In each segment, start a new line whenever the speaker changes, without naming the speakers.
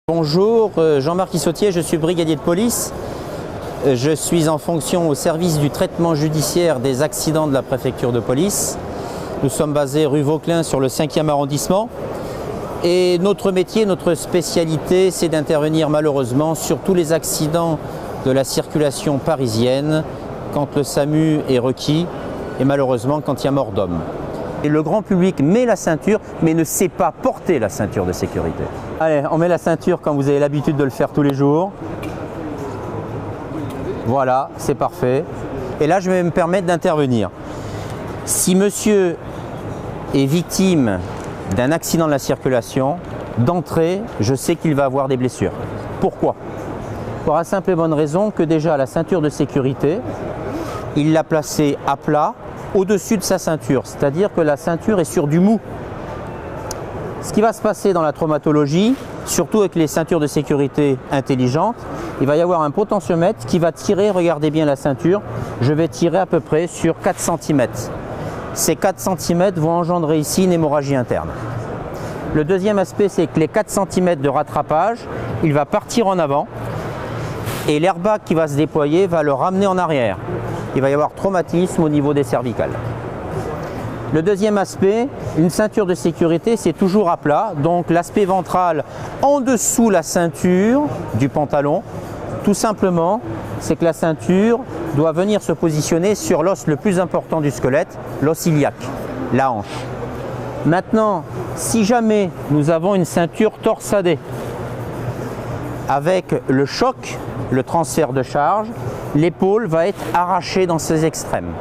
Bonjour, Jean-Marc Issautier, je suis brigadier de police. Je suis en fonction au service du traitement judiciaire des accidents de la préfecture de police. Nous sommes basés rue Vauquelin sur le 5e arrondissement. Et notre métier, notre spécialité, c'est d'intervenir malheureusement sur tous les accidents de la circulation parisienne quand le SAMU est requis et malheureusement quand il y a mort d'homme. Et le grand public met la ceinture, mais ne sait pas porter la ceinture de sécurité. Allez, on met la ceinture quand vous avez l'habitude de le faire tous les jours. Voilà, c'est parfait. Et là, je vais me permettre d'intervenir. Si monsieur est victime d'un accident de la circulation, d'entrée, je sais qu'il va avoir des blessures. Pourquoi? Pour la simple et bonne raison que déjà la ceinture de sécurité, il l'a placée à plat, au-dessus de sa ceinture, c'est-à-dire que la ceinture est sur du mou. Ce qui va se passer dans la traumatologie, surtout avec les ceintures de sécurité intelligentes, il va y avoir un potentiomètre qui va tirer, regardez bien la ceinture, je vais tirer à peu près sur 4 cm. Ces 4 cm vont engendrer ici une hémorragie interne. Le deuxième aspect, c'est que les 4 cm de rattrapage, il va partir en avant et l'airbag qui va se déployer va le ramener en arrière. Il va y avoir traumatisme au niveau des cervicales. Le deuxième aspect, une ceinture de sécurité, c'est toujours à plat. Donc l'aspect ventral en dessous la ceinture du pantalon, tout simplement, c'est que la ceinture doit venir se positionner sur l'os le plus important du squelette, l'os iliaque, la hanche. Maintenant, si jamais nous avons une ceinture torsadée, avec le choc, le transfert de charge, l'épaule va être arrachée dans ses extrêmes.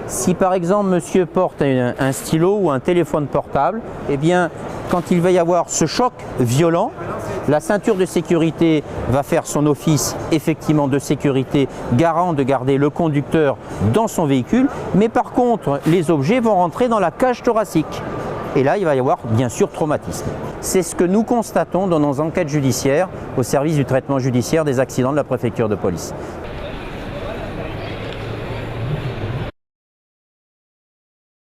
Si par exemple monsieur porte un stylo ou un téléphone portable, eh bien quand il va y avoir ce choc violent, la ceinture de sécurité va faire son office effectivement de sécurité, garant de garder le conducteur dans son véhicule, mais par contre les objets vont rentrer dans la cage thoracique. Et là, il va y avoir bien sûr traumatisme. C'est ce que nous constatons dans nos enquêtes judiciaires au service du traitement judiciaire des accidents de la préfecture de police.